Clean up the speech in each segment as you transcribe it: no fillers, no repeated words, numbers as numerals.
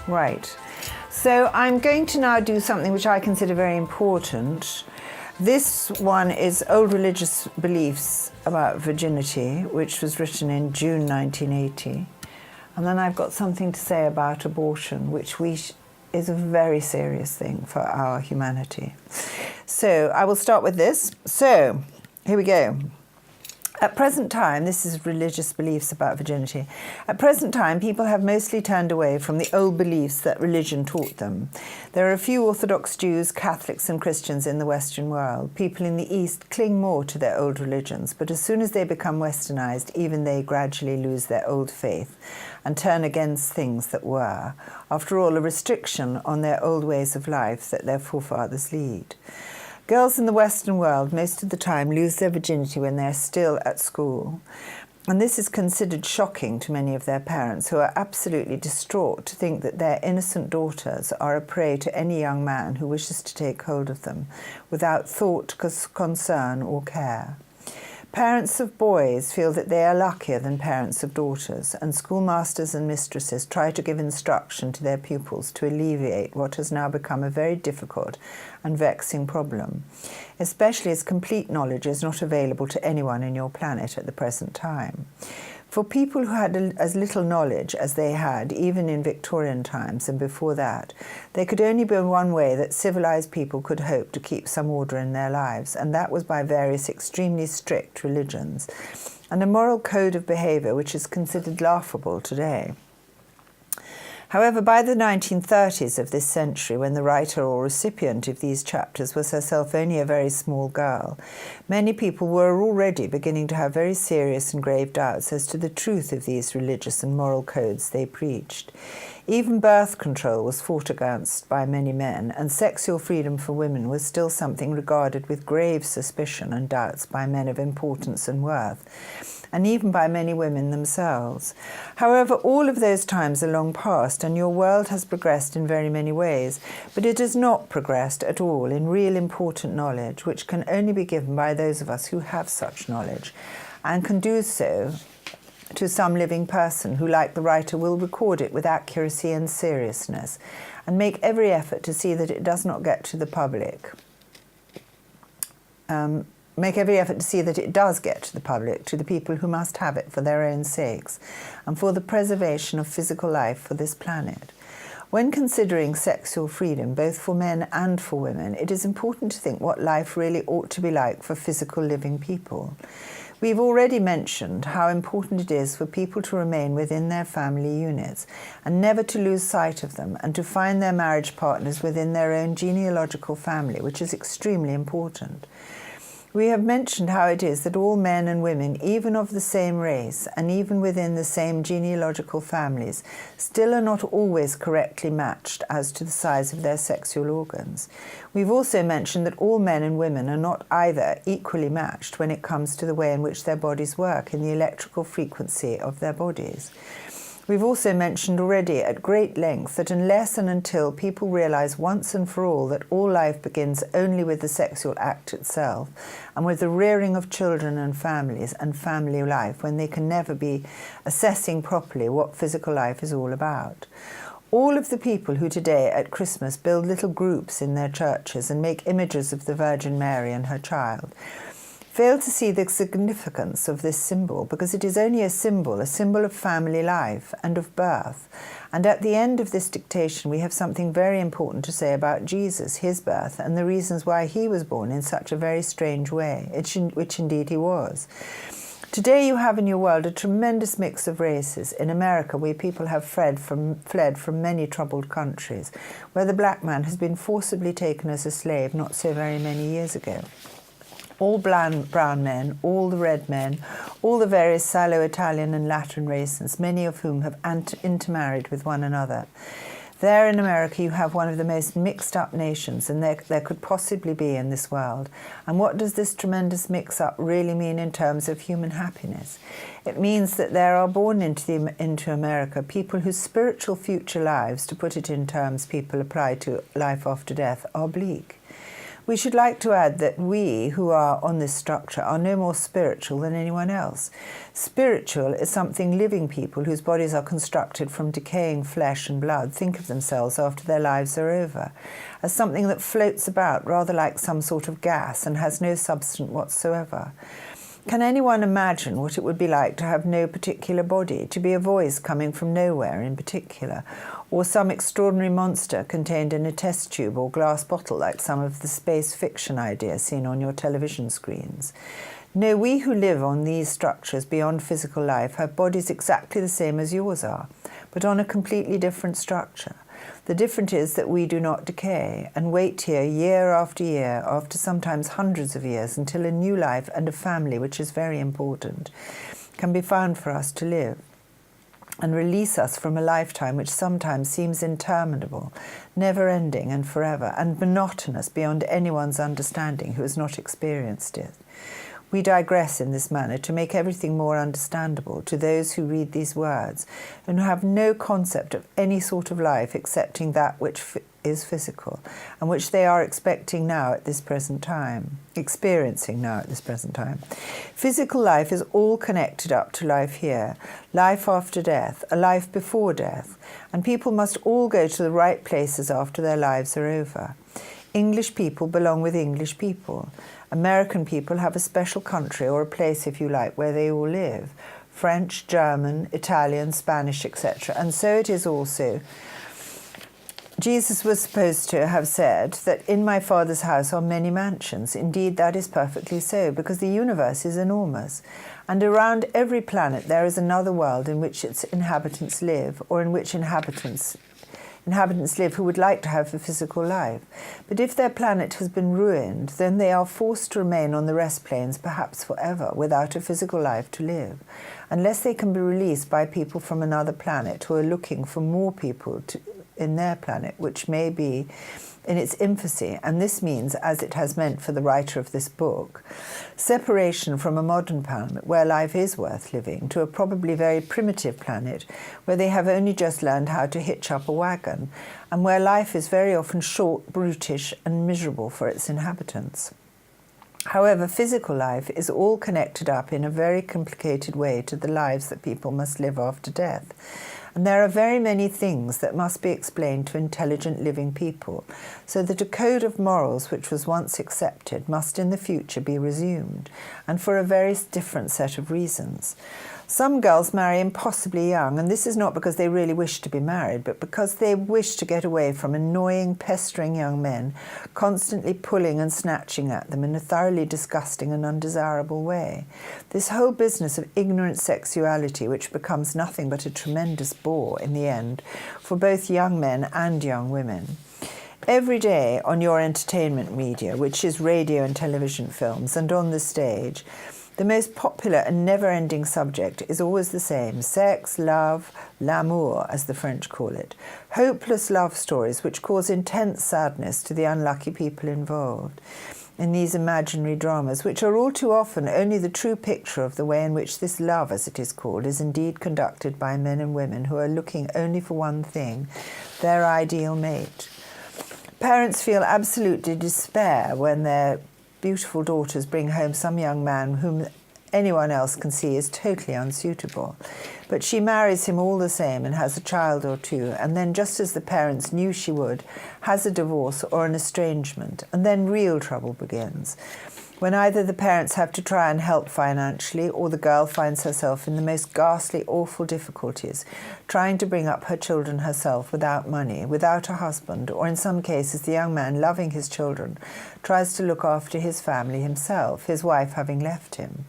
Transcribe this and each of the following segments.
Right. So I'm going to now do something which I consider very important. This one is Old Religious Beliefs About Virginity, which was written in June 1980. And then I've got something to say about abortion, which is a very serious thing for our humanity. So I will start with this. So here we go. At present time, this is religious beliefs about virginity. At present time, people have mostly turned away from the old beliefs that religion taught them. There are a few Orthodox Jews, Catholics and Christians in the Western world. People in the East cling more to their old religions, but as soon as they become westernized, even they gradually lose their old faith and turn against things that were, after all, a restriction on their old ways of life that their forefathers lead. Girls in the Western world most of the time lose their virginity when they're still at school. And this is considered shocking to many of their parents, who are absolutely distraught to think that their innocent daughters are a prey to any young man who wishes to take hold of them, without thought, concern or care. Parents of boys feel that they are luckier than parents of daughters, and schoolmasters and mistresses try to give instruction to their pupils to alleviate what has now become a very difficult and vexing problem, especially as complete knowledge is not available to anyone in your planet at the present time. For people who had as little knowledge as they had, even in Victorian times and before that, there could only be one way that civilized people could hope to keep some order in their lives, and that was by various extremely strict religions, and a moral code of behavior which is considered laughable today. However, by the 1930s of this century, when the writer or recipient of these chapters was herself only a very small girl, many people were already beginning to have very serious and grave doubts as to the truth of these religious and moral codes they preached. Even birth control was fought against by many men, and sexual freedom for women was still something regarded with grave suspicion and doubts by men of importance and worth, and even by many women themselves. However, all of those times are long past, and your world has progressed in very many ways, but it has not progressed at all in real important knowledge, which can only be given by those of us who have such knowledge, and can do so to some living person who, like the writer, will record it with accuracy and seriousness, and make every effort to see that it does not get to the public. Make every effort to see that it does get to the public, to the people who must have it for their own sakes, and for the preservation of physical life for this planet. When considering sexual freedom, both for men and for women, it is important to think what life really ought to be like for physical living people. We've already mentioned how important it is for people to remain within their family units and never to lose sight of them, and to find their marriage partners within their own genealogical family, which is extremely important. We have mentioned how it is that all men and women, even of the same race, and even within the same genealogical families, still are not always correctly matched as to the size of their sexual organs. We've also mentioned that all men and women are not either equally matched when it comes to the way in which their bodies work in the electrical frequency of their bodies. We've also mentioned already at great length that unless and until people realize once and for all that all life begins only with the sexual act itself, and with the rearing of children and families and family life, when they can never be assessing properly what physical life is all about. All of the people who today at Christmas build little groups in their churches and make images of the Virgin Mary and her child fail to see the significance of this symbol, because it is only a symbol of family life and of birth. And at the end of this dictation, we have something very important to say about Jesus, his birth, and the reasons why he was born in such a very strange way, which indeed he was. Today you have in your world a tremendous mix of races. In America, where people have fled from many troubled countries, where the black man has been forcibly taken as a slave not so very many years ago. All brown men, all the red men, all the various Salo-Italian and Latin races, many of whom have intermarried with one another. There in America you have one of the most mixed-up nations and there could possibly be in this world. And what does this tremendous mix-up really mean in terms of human happiness? It means that there are born into America people whose spiritual future lives, to put it in terms people apply to life after death, are bleak. We should like to add that we who are on this structure are no more spiritual than anyone else. Spiritual is something living people whose bodies are constructed from decaying flesh and blood think of themselves after their lives are over, as something that floats about rather like some sort of gas and has no substance whatsoever. Can anyone imagine what it would be like to have no particular body, to be a voice coming from nowhere in particular, or some extraordinary monster contained in a test tube or glass bottle like some of the space fiction ideas seen on your television screens? No, we who live on these structures beyond physical life have bodies exactly the same as yours are, but on a completely different structure. The difference is that we do not decay and wait here year after sometimes hundreds of years, until a new life and a family, which is very important, can be found for us to live and release us from a lifetime which sometimes seems interminable, never-ending and forever, and monotonous beyond anyone's understanding who has not experienced it. We digress in this manner to make everything more understandable to those who read these words and who have no concept of any sort of life excepting that which is physical and which they are experiencing now at this present time. Physical life is all connected up to life here, life after death, a life before death, and people must all go to the right places after their lives are over. English people belong with English people. American people have a special country, or a place if you like, where they all live. French, German, Italian, Spanish, etc. And so it is also. Jesus was supposed to have said that in my Father's house are many mansions. Indeed, that is perfectly so, because the universe is enormous. And around every planet there is another world in which its inhabitants live, or in which inhabitants live who would like to have a physical life. But if their planet has been ruined, then they are forced to remain on the rest planes, perhaps forever, without a physical life to live, unless they can be released by people from another planet who are looking for more people in their planet, which may be in its infancy, and this means, as it has meant for the writer of this book, separation from a modern planet where life is worth living to a probably very primitive planet where they have only just learned how to hitch up a wagon, and where life is very often short, brutish, and miserable for its inhabitants. However, physical life is all connected up in a very complicated way to the lives that people must live after death. And there are very many things that must be explained to intelligent living people, so that a code of morals which was once accepted must in the future be resumed, and for a very different set of reasons. Some girls marry impossibly young, and this is not because they really wish to be married, but because they wish to get away from annoying, pestering young men, constantly pulling and snatching at them in a thoroughly disgusting and undesirable way. This whole business of ignorant sexuality, which becomes nothing but a tremendous bore in the end, for both young men and young women. Every day on your entertainment media, which is radio and television films, and on the stage, the most popular and never-ending subject is always the same: sex, love, l'amour, as the French call it. Hopeless love stories which cause intense sadness to the unlucky people involved in these imaginary dramas, which are all too often only the true picture of the way in which this love, as it is called, is indeed conducted by men and women who are looking only for one thing, their ideal mate. Parents feel absolutely despair when their beautiful daughters bring home some young man whom anyone else can see is totally unsuitable. But she marries him all the same and has a child or two, and then, just as the parents knew she would, has a divorce or an estrangement, and then real trouble begins, when either the parents have to try and help financially, or the girl finds herself in the most ghastly, awful difficulties, trying to bring up her children herself without money, without a husband, or in some cases the young man, loving his children, tries to look after his family himself, his wife having left him.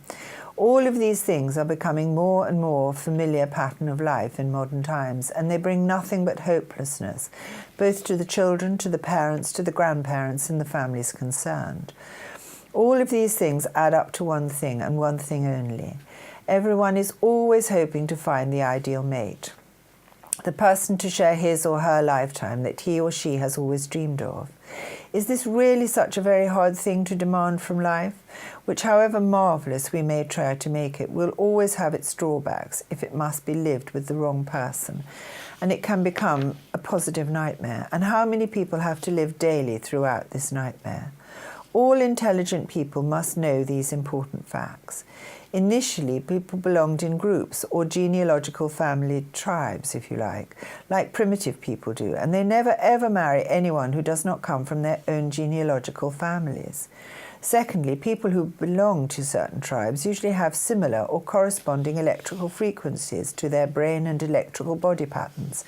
All of these things are becoming more and more a familiar pattern of life in modern times, and they bring nothing but hopelessness, both to the children, to the parents, to the grandparents, and the families concerned. All of these things add up to one thing, and one thing only. Everyone is always hoping to find the ideal mate, the person to share his or her lifetime that he or she has always dreamed of. Is this really such a very hard thing to demand from life, which, however marvellous we may try to make it, will always have its drawbacks if it must be lived with the wrong person, and it can become a positive nightmare? And how many people have to live daily throughout this nightmare? All intelligent people must know these important facts. Initially, people belonged in groups or genealogical family tribes, if you like primitive people do, and they never ever marry anyone who does not come from their own genealogical families. Secondly, people who belong to certain tribes usually have similar or corresponding electrical frequencies to their brain and electrical body patterns.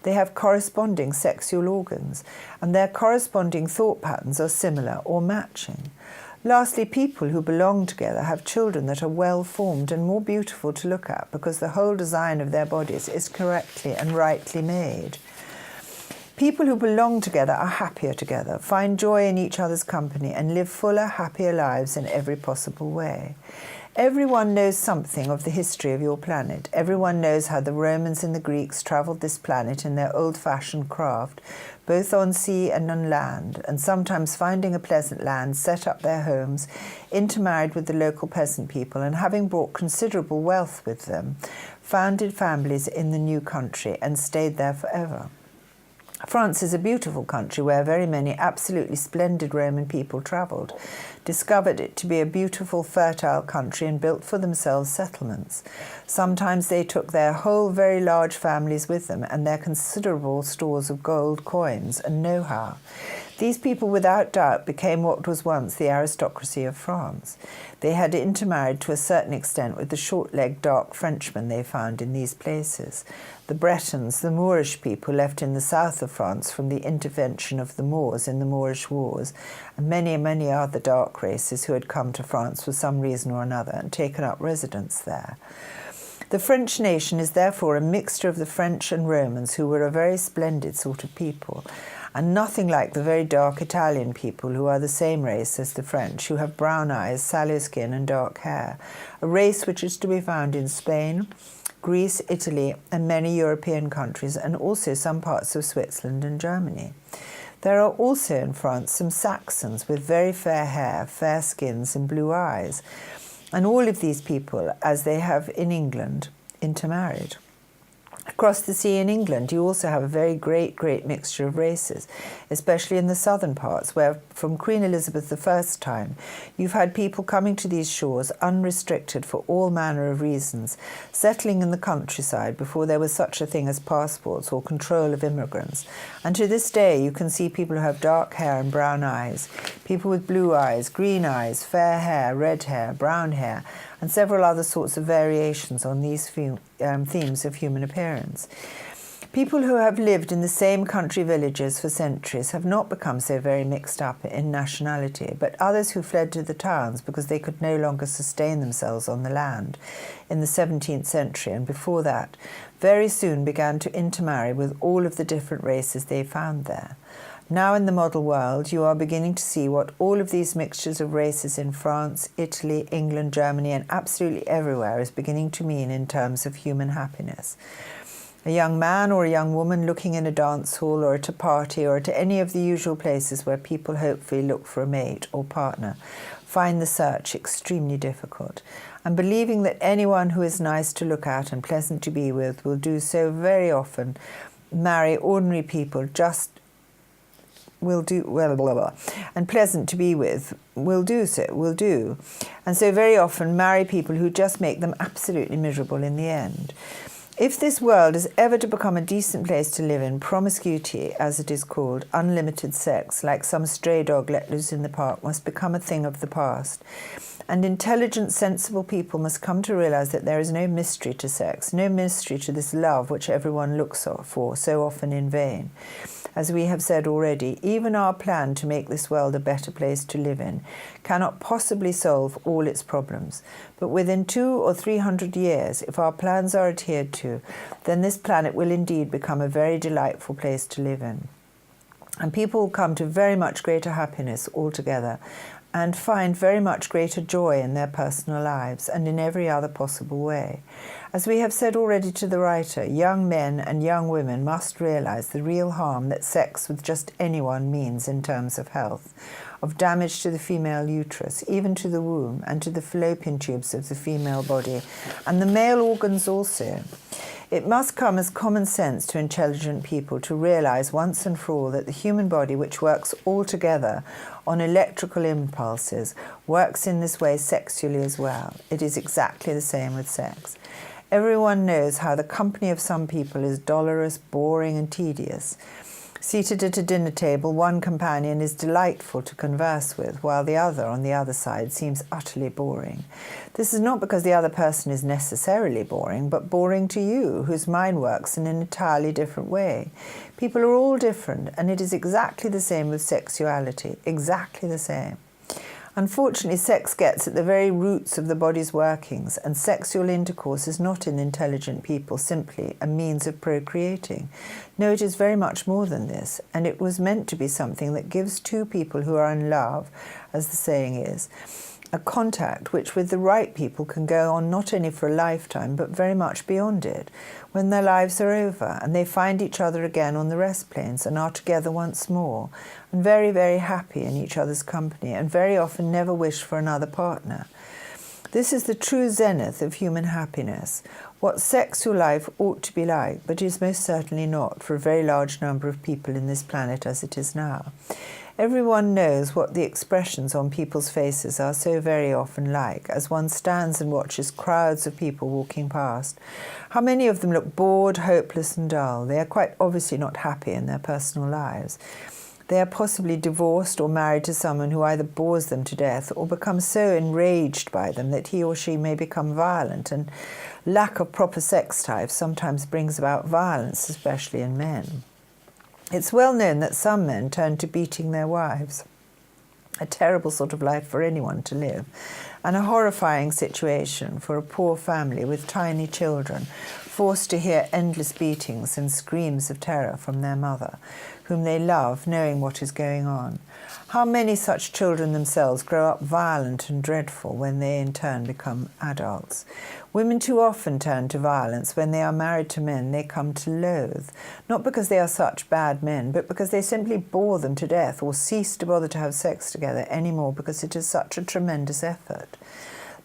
They have corresponding sexual organs, and their corresponding thought patterns are similar or matching. Lastly, people who belong together have children that are well-formed and more beautiful to look at because the whole design of their bodies is correctly and rightly made. People who belong together are happier together, find joy in each other's company, and live fuller, happier lives in every possible way. Everyone knows something of the history of your planet. Everyone knows how the Romans and the Greeks travelled this planet in their old-fashioned craft, both on sea and on land, and sometimes finding a pleasant land, set up their homes, intermarried with the local peasant people, and having brought considerable wealth with them, founded families in the new country and stayed there forever. France is a beautiful country where very many absolutely splendid Roman people travelled, discovered it to be a beautiful, fertile country and built for themselves settlements. Sometimes they took their whole very large families with them and their considerable stores of gold, coins and know-how. These people without doubt became what was once the aristocracy of France. They had intermarried to a certain extent with the short-legged dark Frenchmen they found in these places. The Bretons, the Moorish people left in the south of France from the intervention of the Moors in the Moorish Wars, and many other dark races who had come to France for some reason or another and taken up residence there. The French nation is therefore a mixture of the French and Romans, who were a very splendid sort of people, and nothing like the very dark Italian people who are the same race as the French, who have brown eyes, sallow skin and dark hair, a race which is to be found in Spain, Greece, Italy and many European countries, and also some parts of Switzerland and Germany. There are also in France some Saxons with very fair hair, fair skins and blue eyes, and all of these people, as they have in England, intermarried. Across the sea in England, you also have a very great mixture of races, especially in the southern parts, where from Queen Elizabeth I's time, you've had people coming to these shores unrestricted for all manner of reasons, settling in the countryside before there was such a thing as passports or control of immigrants. And to this day, you can see people who have dark hair and brown eyes, people with blue eyes, green eyes, fair hair, red hair, brown hair, and several other sorts of variations on these themes of human appearance. People who have lived in the same country villages for centuries have not become so very mixed up in nationality, but others who fled to the towns because they could no longer sustain themselves on the land in the 17th century and before that, very soon began to intermarry with all of the different races they found there. Now in the model world, you are beginning to see what all of these mixtures of races in France, Italy, England, Germany, and absolutely everywhere is beginning to mean in terms of human happiness. A young man or a young woman looking in a dance hall or at a party or at any of the usual places where people hopefully look for a mate or partner find the search extremely difficult, and believing that anyone who is nice to look at and pleasant to be with will do so very often, marry ordinary people just will do and pleasant to be with will do, and so very often marry people who just make them absolutely miserable in the end. If this world is ever to become a decent place to live in, promiscuity, as it is called, unlimited sex, like some stray dog let loose in the park, must become a thing of the past. And intelligent, sensible people must come to realize that there is no mystery to sex, no mystery to this love which everyone looks for so often in vain. As we have said already, even our plan to make this world a better place to live in cannot possibly solve all its problems. But within 200 or 300 years, if our plans are adhered to, then this planet will indeed become a very delightful place to live in. And people will come to very much greater happiness altogether and find very much greater joy in their personal lives and in every other possible way. As we have said already to the writer, young men and young women must realize the real harm that sex with just anyone means in terms of health, of damage to the female uterus, even to the womb and to the fallopian tubes of the female body, and the male organs also. It must come as common sense to intelligent people to realise once and for all that the human body, which works all together on electrical impulses, works in this way sexually as well. It is exactly the same with sex. Everyone knows how the company of some people is dolorous, boring and tedious. Seated at a dinner table, one companion is delightful to converse with, while the other, on the other side, seems utterly boring. This is not because the other person is necessarily boring, but boring to you, whose mind works in an entirely different way. People are all different, and it is exactly the same with sexuality, exactly the same. Unfortunately, sex gets at the very roots of the body's workings, and sexual intercourse is not in intelligent people simply a means of procreating. No, it is very much more than this, and it was meant to be something that gives two people who are in love, as the saying is, a contact which with the right people can go on not only for a lifetime but very much beyond it, when their lives are over and they find each other again on the rest plains and are together once more, and very, very happy in each other's company, and very often never wish for another partner. This is the true zenith of human happiness, what sexual life ought to be like, but is most certainly not for a very large number of people in this planet as it is now. Everyone knows what the expressions on people's faces are so very often like, as one stands and watches crowds of people walking past. How many of them look bored, hopeless and dull. They are quite obviously not happy in their personal lives. They are possibly divorced or married to someone who either bores them to death or becomes so enraged by them that he or she may become violent, and lack of proper sex type sometimes brings about violence, especially in men. It's well known that some men turn to beating their wives, a terrible sort of life for anyone to live, and a horrifying situation for a poor family with tiny children, forced to hear endless beatings and screams of terror from their mother, whom they love, knowing what is going on. How many such children themselves grow up violent and dreadful when they in turn become adults. Women too often turn to violence when they are married to men they come to loathe, not because they are such bad men, but because they simply bore them to death or cease to bother to have sex together anymore because it is such a tremendous effort.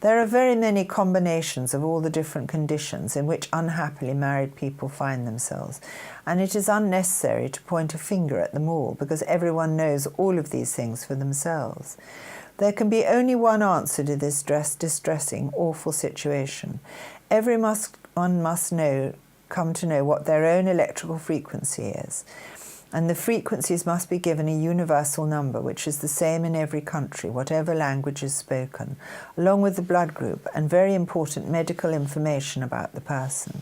There are very many combinations of all the different conditions in which unhappily married people find themselves, and it is unnecessary to point a finger at them all, because everyone knows all of these things for themselves. There can be only one answer to this distressing, awful situation. Everyone must come to know what their own electrical frequency is. And the frequencies must be given a universal number, which is the same in every country, whatever language is spoken, along with the blood group and very important medical information about the person.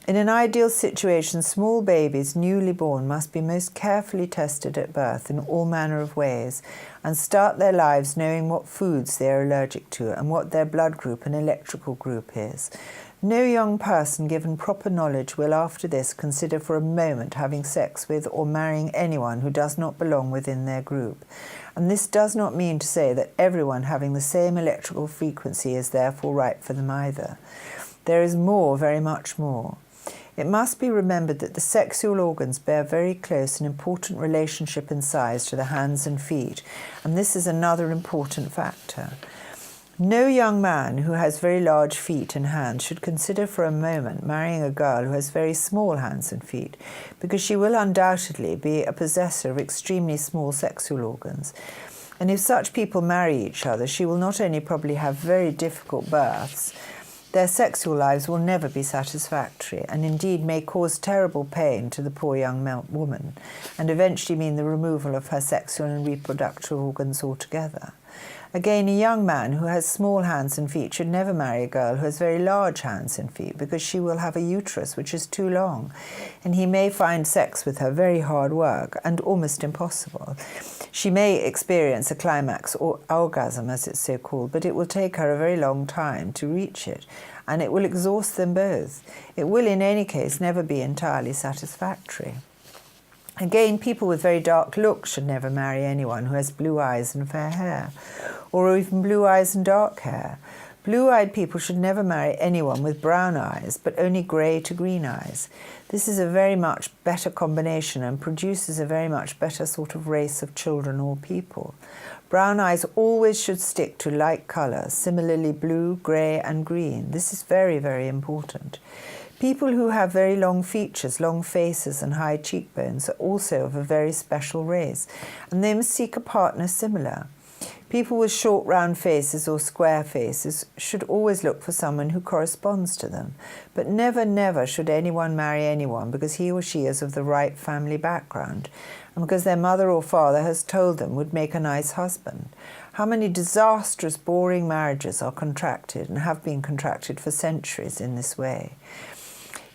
In an ideal situation, small babies, newly born, must be most carefully tested at birth in all manner of ways, and start their lives knowing what foods they are allergic to and what their blood group and electrical group is. No young person given proper knowledge will after this consider for a moment having sex with or marrying anyone who does not belong within their group. And this does not mean to say that everyone having the same electrical frequency is therefore right for them either. There is more, very much more. It must be remembered that the sexual organs bear very close and important relationship in size to the hands and feet, and this is another important factor. No young man who has very large feet and hands should consider for a moment marrying a girl who has very small hands and feet, because she will undoubtedly be a possessor of extremely small sexual organs. And if such people marry each other, she will not only probably have very difficult births, their sexual lives will never be satisfactory, and indeed may cause terrible pain to the poor young woman, and eventually mean the removal of her sexual and reproductive organs altogether. Again, a young man who has small hands and feet should never marry a girl who has very large hands and feet, because she will have a uterus which is too long, and he may find sex with her very hard work and almost impossible. She may experience a climax or orgasm, as it's so called, but it will take her a very long time to reach it, and it will exhaust them both. It will, in any case, never be entirely satisfactory. Again, people with very dark looks should never marry anyone who has blue eyes and fair hair, or even blue eyes and dark hair. Blue-eyed people should never marry anyone with brown eyes, but only grey to green eyes. This is a very much better combination and produces a very much better sort of race of children or people. Brown eyes always should stick to light colours, similarly blue, grey and green. This is very, very important. People who have very long features, long faces and high cheekbones are also of a very special race, and they must seek a partner similar. People with short round faces or square faces should always look for someone who corresponds to them, but never, never should anyone marry anyone because he or she is of the right family background and because their mother or father has told them would make a nice husband. How many disastrous, boring marriages are contracted and have been contracted for centuries in this way?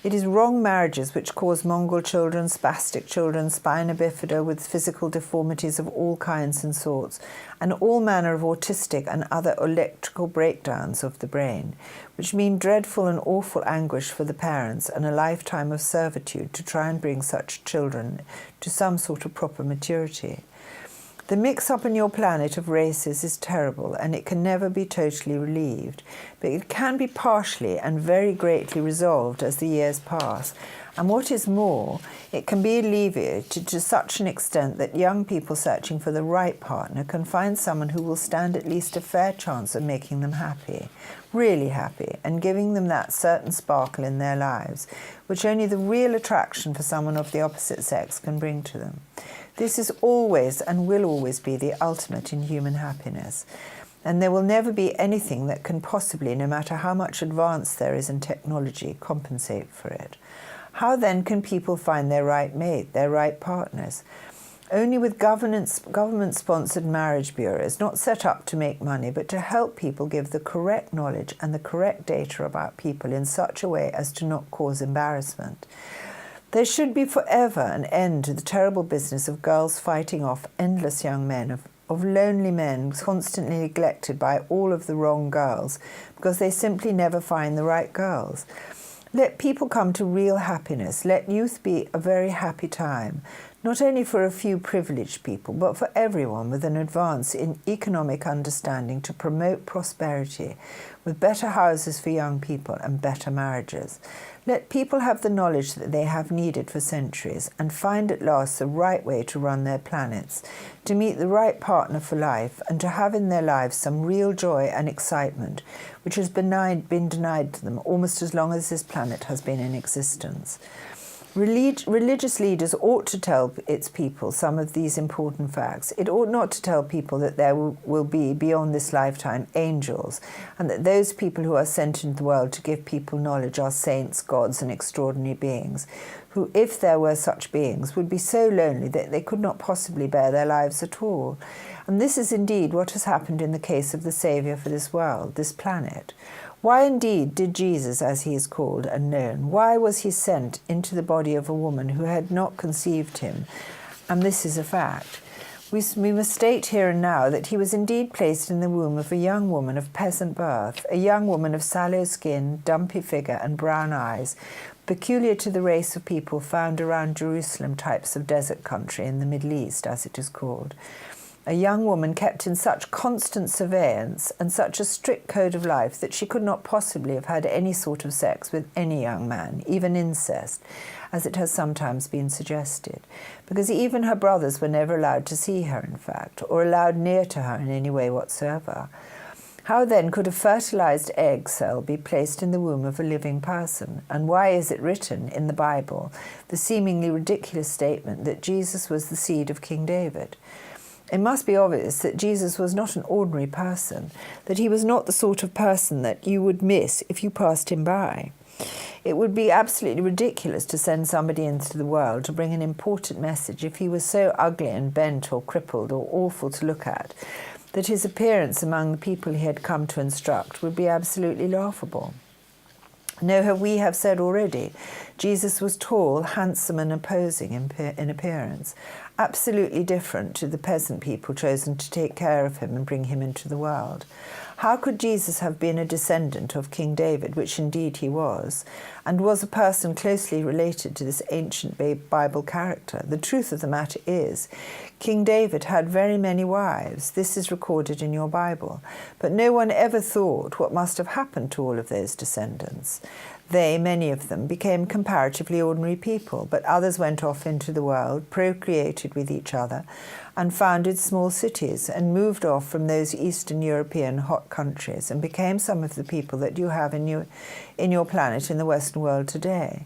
It is wrong marriages which cause Mongol children, spastic children, spina bifida with physical deformities of all kinds and sorts, and all manner of autistic and other electrical breakdowns of the brain, which mean dreadful and awful anguish for the parents and a lifetime of servitude to try and bring such children to some sort of proper maturity. The mix-up in your planet of races is terrible, and it can never be totally relieved, but it can be partially and very greatly resolved as the years pass, and what is more, it can be alleviated to such an extent that young people searching for the right partner can find someone who will stand at least a fair chance of making them happy, really happy, and giving them that certain sparkle in their lives, which only the real attraction for someone of the opposite sex can bring to them. This is always and will always be the ultimate in human happiness, and there will never be anything that can possibly, no matter how much advance there is in technology, compensate for it. How then can people find their right mate, their right partners? Only with government-sponsored marriage bureaus, not set up to make money, but to help people give the correct knowledge and the correct data about people in such a way as to not cause embarrassment. There should be forever an end to the terrible business of girls fighting off endless young men, of lonely men constantly neglected by all of the wrong girls because they simply never find the right girls. Let people come to real happiness. Let youth be a very happy time, not only for a few privileged people, but for everyone with an advance in economic understanding to promote prosperity, with better houses for young people and better marriages. Let people have the knowledge that they have needed for centuries and find at last the right way to run their planets, to meet the right partner for life, and to have in their lives some real joy and excitement, which has been denied to them almost as long as this planet has been in existence. Religious leaders ought to tell its people some of these important facts. It ought not to tell people that there will be, beyond this lifetime, angels, and that those people who are sent into the world to give people knowledge are saints, gods, and extraordinary beings, who, if there were such beings, would be so lonely that they could not possibly bear their lives at all. And this is indeed what has happened in the case of the Saviour for this world, this planet. Why indeed did Jesus, as he is called and known, why was he sent into the body of a woman who had not conceived him? And this is a fact. We must state here and now that he was indeed placed in the womb of a young woman of peasant birth, a young woman of sallow skin, dumpy figure and brown eyes, peculiar to the race of people found around Jerusalem, types of desert country in the Middle East, as it is called. A young woman kept in such constant surveillance and such a strict code of life that she could not possibly have had any sort of sex with any young man, even incest, as it has sometimes been suggested, because even her brothers were never allowed to see her, in fact, or allowed near to her in any way whatsoever. How then could a fertilized egg cell be placed in the womb of a living person? And why is it written in the Bible, the seemingly ridiculous statement that Jesus was the seed of King David? It must be obvious that Jesus was not an ordinary person, that he was not the sort of person that you would miss if you passed him by. It would be absolutely ridiculous to send somebody into the world to bring an important message if he was so ugly and bent or crippled or awful to look at, that his appearance among the people he had come to instruct would be absolutely laughable. No, we have said already, Jesus was tall, handsome and imposing in appearance, absolutely different to the peasant people chosen to take care of him and bring him into the world. How could Jesus have been a descendant of King David, which indeed he was, and was a person closely related to this ancient Bible character? The truth of the matter is, King David had very many wives. This is recorded in your Bible. But no one ever thought what must have happened to all of those descendants. They, many of them, became comparatively ordinary people, but others went off into the world, procreated with each other, and founded small cities, and moved off from those Eastern European hot countries, and became some of the people that you have in your planet in the Western world today.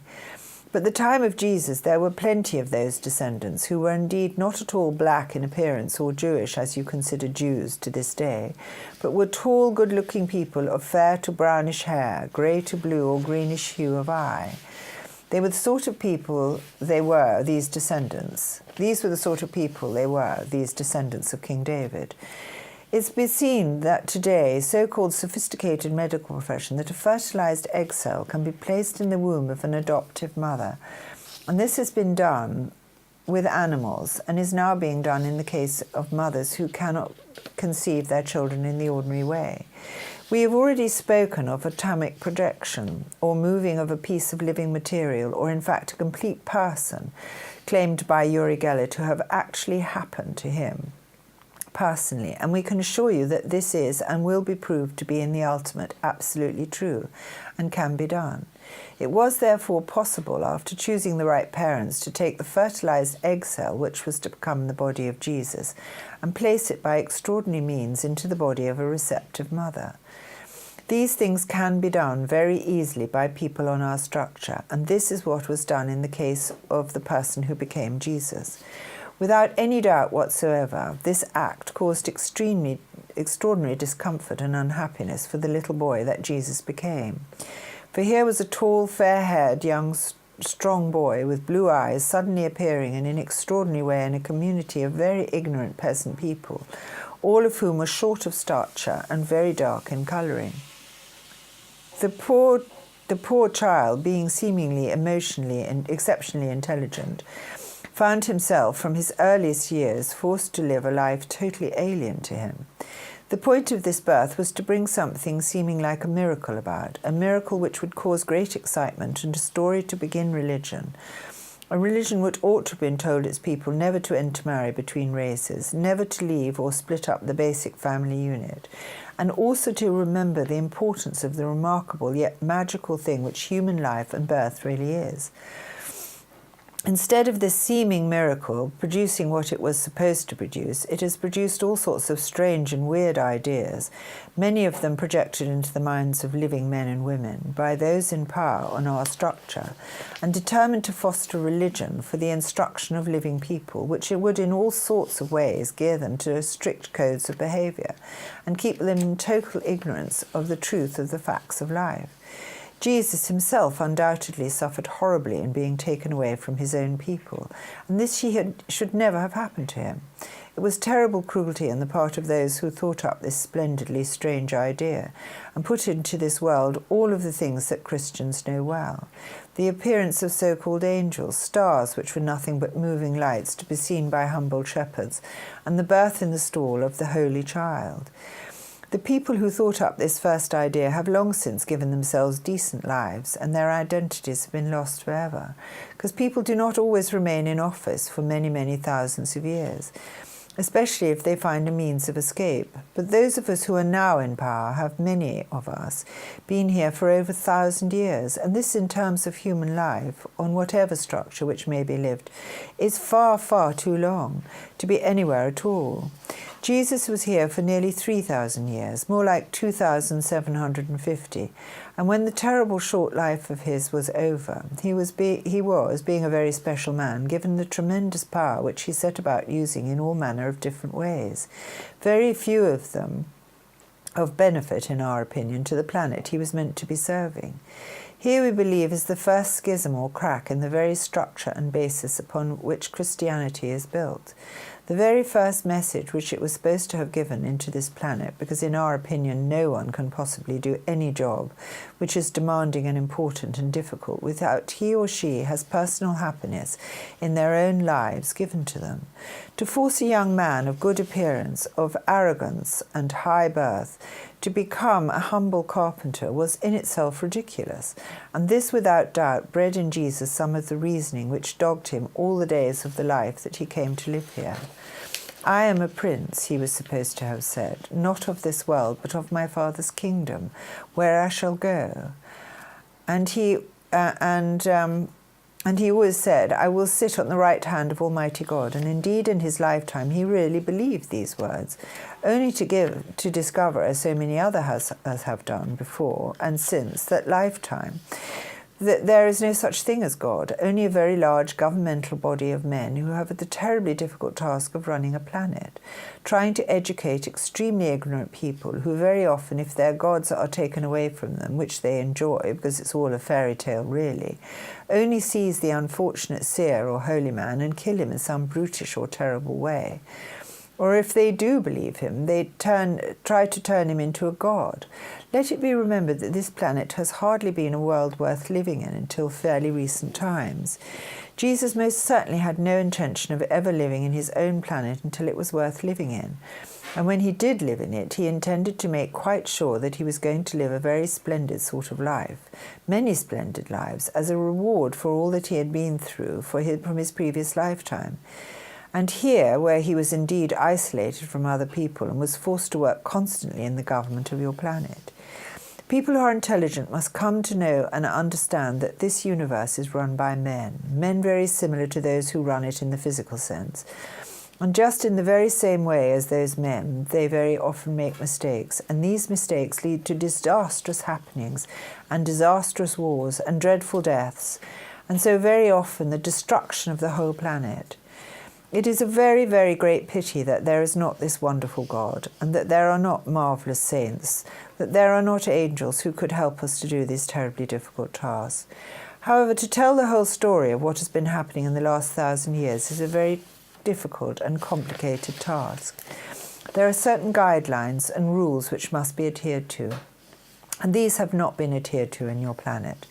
But at the time of Jesus, there were plenty of those descendants who were indeed not at all black in appearance or Jewish, as you consider Jews to this day, but were tall, good-looking people of fair to brownish hair, grey to blue or greenish hue of eye. They were the sort of people they were, these descendants. These were the sort of people they were, these descendants of King David. It's been seen that today, so-called sophisticated medical profession, that a fertilized egg cell can be placed in the womb of an adoptive mother. And this has been done with animals and is now being done in the case of mothers who cannot conceive their children in the ordinary way. We have already spoken of atomic projection, or moving of a piece of living material, or in fact a complete person, claimed by Uri Geller to have actually happened to him personally, and we can assure you that this is and will be proved to be in the ultimate absolutely true and can be done. It was therefore possible, after choosing the right parents, to take the fertilized egg cell, which was to become the body of Jesus, and place it by extraordinary means into the body of a receptive mother. These things can be done very easily by people on our structure, and this is what was done in the case of the person who became Jesus. Without any doubt whatsoever, this act caused extraordinary discomfort and unhappiness for the little boy that Jesus became. For here was a tall, fair-haired, young, strong boy with blue eyes suddenly appearing in an extraordinary way in a community of very ignorant peasant people, all of whom were short of stature and very dark in colouring. The poor child, being seemingly emotionally and exceptionally intelligent, found himself from his earliest years forced to live a life totally alien to him. The point of this birth was to bring something seeming like a miracle about, a miracle which would cause great excitement and a story to begin religion, a religion which ought to have been told its people never to intermarry between races, never to leave or split up the basic family unit, and also to remember the importance of the remarkable yet magical thing which human life and birth really is. Instead of this seeming miracle producing what it was supposed to produce, it has produced all sorts of strange and weird ideas, many of them projected into the minds of living men and women by those in power on our structure, and determined to foster religion for the instruction of living people, which it would in all sorts of ways gear them to strict codes of behaviour, and keep them in total ignorance of the truth of the facts of life. Jesus himself undoubtedly suffered horribly in being taken away from his own people, and this should never have happened to him. It was terrible cruelty on the part of those who thought up this splendidly strange idea and put into this world all of the things that Christians know well. The appearance of so-called angels, stars which were nothing but moving lights to be seen by humble shepherds, and the birth in the stall of the Holy Child. The people who thought up this first idea have long since given themselves decent lives, and their identities have been lost forever, because people do not always remain in office for many, many thousands of years, especially if they find a means of escape. But those of us who are now in power have, many of us, been here for over 1,000 years, and this in terms of human life, on whatever structure which may be lived, is far, far too long to be anywhere at all. Jesus was here for nearly 3,000 years, more like 2,750, and when the terrible short life of his was over, he was, being a very special man, given the tremendous power which he set about using in all manner of different ways, very few of them of benefit, in our opinion, to the planet he was meant to be serving. Here we believe is the first schism or crack in the very structure and basis upon which Christianity is built. The very first message which it was supposed to have given into this planet, because in our opinion no one can possibly do any job which is demanding and important and difficult without he or she has personal happiness in their own lives given to them. To force a young man of good appearance, of arrogance and high birth, to become a humble carpenter was in itself ridiculous, and this without doubt bred in Jesus some of the reasoning which dogged him all the days of the life that he came to live here. I am a prince, he was supposed to have said, not of this world, but of my Father's kingdom, where I shall go. And he always said, "I will sit on the right hand of Almighty God." And indeed, in his lifetime, he really believed these words, only to discover, as so many others have done before and since that lifetime, that there is no such thing as God, only a very large governmental body of men who have the terribly difficult task of running a planet, trying to educate extremely ignorant people who very often, if their gods are taken away from them, which they enjoy, because it's all a fairy tale really, only seize the unfortunate seer or holy man and kill him in some brutish or terrible way. Or if they do believe him, they try to turn him into a god. Let it be remembered that this planet has hardly been a world worth living in until fairly recent times. Jesus most certainly had no intention of ever living in his own planet until it was worth living in. And when he did live in it, he intended to make quite sure that he was going to live a very splendid sort of life, many splendid lives, as a reward for all that he had been through from his previous lifetime. And here, where he was indeed isolated from other people and was forced to work constantly in the government of your planet. People who are intelligent must come to know and understand that this universe is run by men very similar to those who run it in the physical sense. And just in the very same way as those men, they very often make mistakes, and these mistakes lead to disastrous happenings and disastrous wars and dreadful deaths, and so very often the destruction of the whole planet. It is a very, very great pity that there is not this wonderful God, and that there are not marvellous saints, that there are not angels who could help us to do these terribly difficult tasks. However, to tell the whole story of what has been happening in the last 1,000 years is a very difficult and complicated task. There are certain guidelines and rules which must be adhered to, and these have not been adhered to in your planet.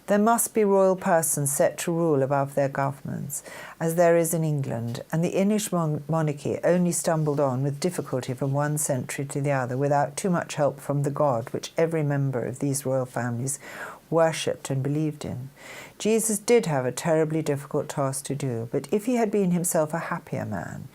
There must be royal persons set to rule above their governments, as there is in England, and the English monarchy only stumbled on with difficulty from one century to the other without too much help from the God which every member of these royal families worshipped and believed in. Jesus did have a terribly difficult task to do, but if he had been himself a happier man,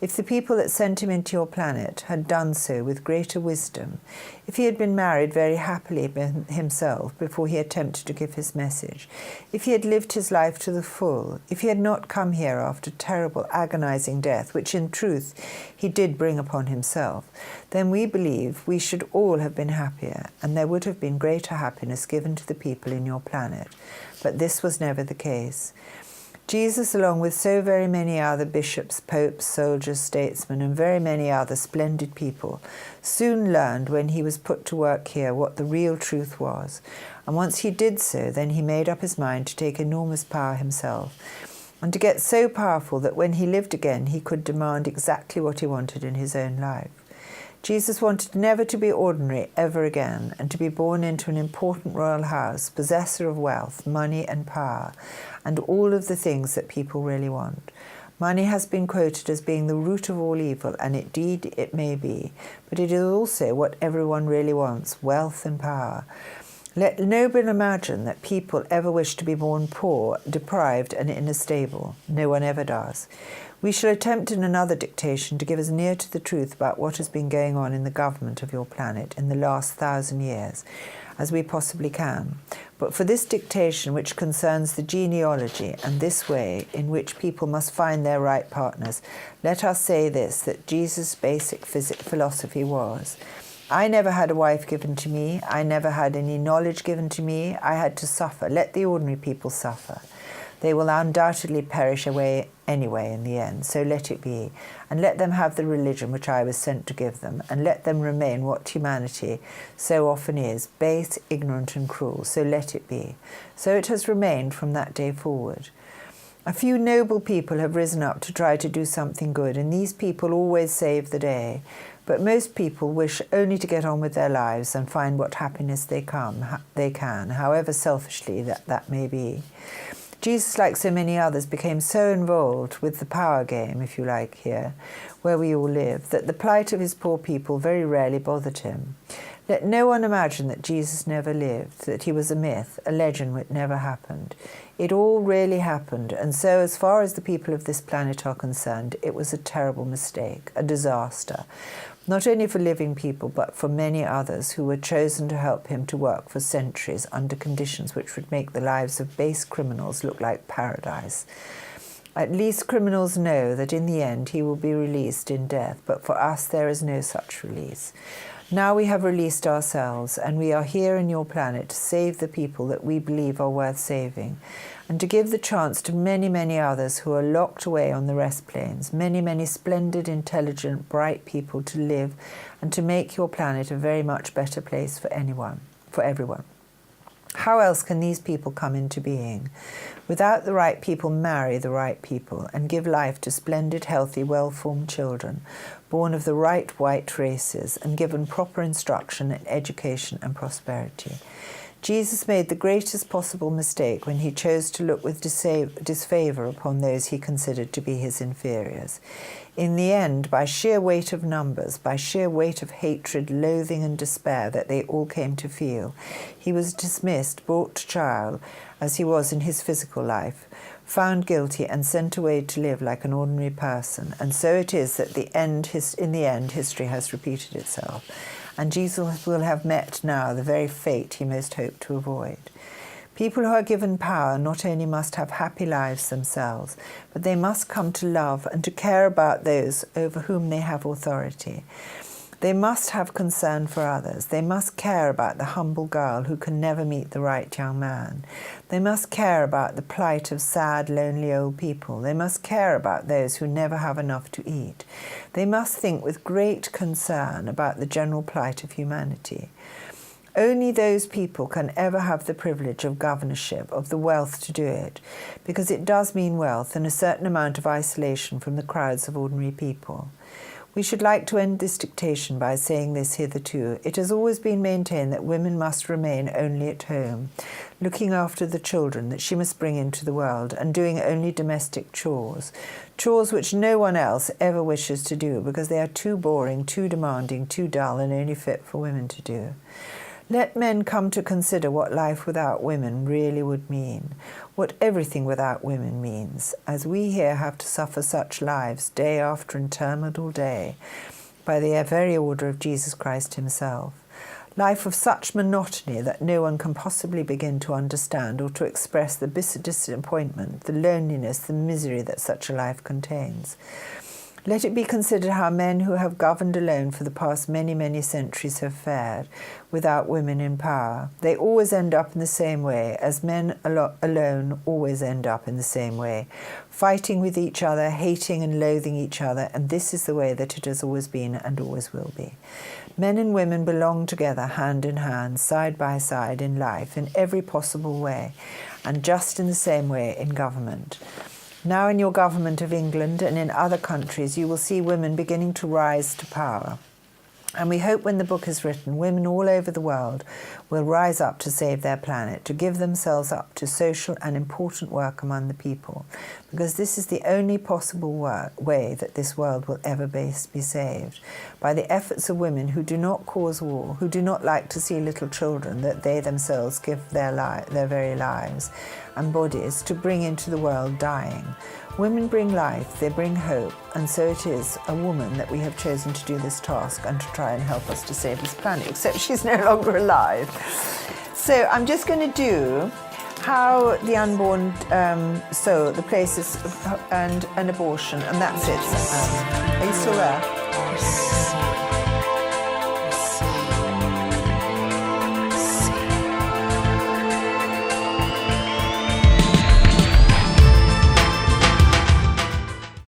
if the people that sent him into your planet had done so with greater wisdom, if he had been married very happily himself before he attempted to give his message, if he had lived his life to the full, if he had not come here after terrible, agonizing death, which in truth he did bring upon himself, then we believe we should all have been happier, and there would have been greater happiness given to the people in your planet. But this was never the case. Jesus, along with so very many other bishops, popes, soldiers, statesmen, and very many other splendid people, soon learned when he was put to work here what the real truth was. And once he did so, then he made up his mind to take enormous power himself, and to get so powerful that when he lived again, he could demand exactly what he wanted in his own life. Jesus wanted never to be ordinary ever again, and to be born into an important royal house, possessor of wealth, money and power, and all of the things that people really want. Money has been quoted as being the root of all evil, and indeed it may be, but it is also what everyone really wants, wealth and power. Let no one imagine that people ever wish to be born poor, deprived and in a stable. No one ever does. We shall attempt in another dictation to give as near to the truth about what has been going on in the government of your planet in the last 1,000 years as we possibly can. But for this dictation, which concerns the genealogy and this way in which people must find their right partners, let us say this, that Jesus' basic philosophy was: I never had a wife given to me, I never had any knowledge given to me, I had to suffer. Let the ordinary people suffer. They will undoubtedly perish away anyway in the end, so let it be. And let them have the religion which I was sent to give them, and let them remain what humanity so often is, base, ignorant and cruel, so let it be. So it has remained from that day forward. A few noble people have risen up to try to do something good, and these people always save the day. But most people wish only to get on with their lives and find what happiness they can, however selfishly that may be. Jesus, like so many others, became so involved with the power game, if you like, here, where we all live, that the plight of his poor people very rarely bothered him. Let no one imagine that Jesus never lived, that he was a myth, a legend which never happened. It all really happened, and so as far as the people of this planet are concerned, it was a terrible mistake, a disaster, not only for living people, but for many others who were chosen to help him to work for centuries under conditions which would make the lives of base criminals look like paradise. At least criminals know that in the end he will be released in death, but for us there is no such release. Now we have released ourselves, and we are here in your planet to save the people that we believe are worth saving, and to give the chance to many, many others who are locked away on the rest plains, many, many splendid, intelligent, bright people to live and to make your planet a very much better place for everyone. How else can these people come into being? Without the right people marry the right people and give life to splendid, healthy, well-formed children, born of the right white races and given proper instruction and education and prosperity. Jesus made the greatest possible mistake when he chose to look with disfavour upon those he considered to be his inferiors. In the end, by sheer weight of numbers, by sheer weight of hatred, loathing and despair that they all came to feel, he was dismissed, brought to trial, as he was in his physical life, found guilty and sent away to live like an ordinary person. And so it is that in the end, history has repeated itself. And Jesus will have met now the very fate he most hoped to avoid. People who are given power not only must have happy lives themselves, but they must come to love and to care about those over whom they have authority. They must have concern for others. They must care about the humble girl who can never meet the right young man. They must care about the plight of sad, lonely old people. They must care about those who never have enough to eat. They must think with great concern about the general plight of humanity. Only those people can ever have the privilege of governorship, of the wealth to do it, because it does mean wealth and a certain amount of isolation from the crowds of ordinary people. We should like to end this dictation by saying this hitherto. It has always been maintained that women must remain only at home, looking after the children that she must bring into the world, and doing only domestic chores which no one else ever wishes to do because they are too boring, too demanding, too dull, and only fit for women to do. Let men come to consider what life without women really would mean, what everything without women means, as we here have to suffer such lives day after interminable day by the very order of Jesus Christ himself. Life of such monotony that no one can possibly begin to understand or to express the disappointment, the loneliness, the misery that such a life contains. Let it be considered how men who have governed alone for the past many, many centuries have fared, without women in power. They always end up in the same way, as men alone always end up in the same way, fighting with each other, hating and loathing each other, and this is the way that it has always been and always will be. Men and women belong together, hand in hand, side by side in life, in every possible way, and just in the same way in government. Now in your government of England and in other countries, you will see women beginning to rise to power. And we hope when the book is written, women all over the world will rise up to save their planet, to give themselves up to social and important work among the people, because this is the only possible way that this world will ever be saved, by the efforts of women who do not cause war, who do not like to see little children that they themselves give their very lives and bodies to bring into the world dying. Women bring life, they bring hope, and so it is a woman that we have chosen to do this task and to try and help us to save this planet, except she's no longer alive. So I'm just going to do how the unborn soul, the places and an abortion, and that's it. Are you still there?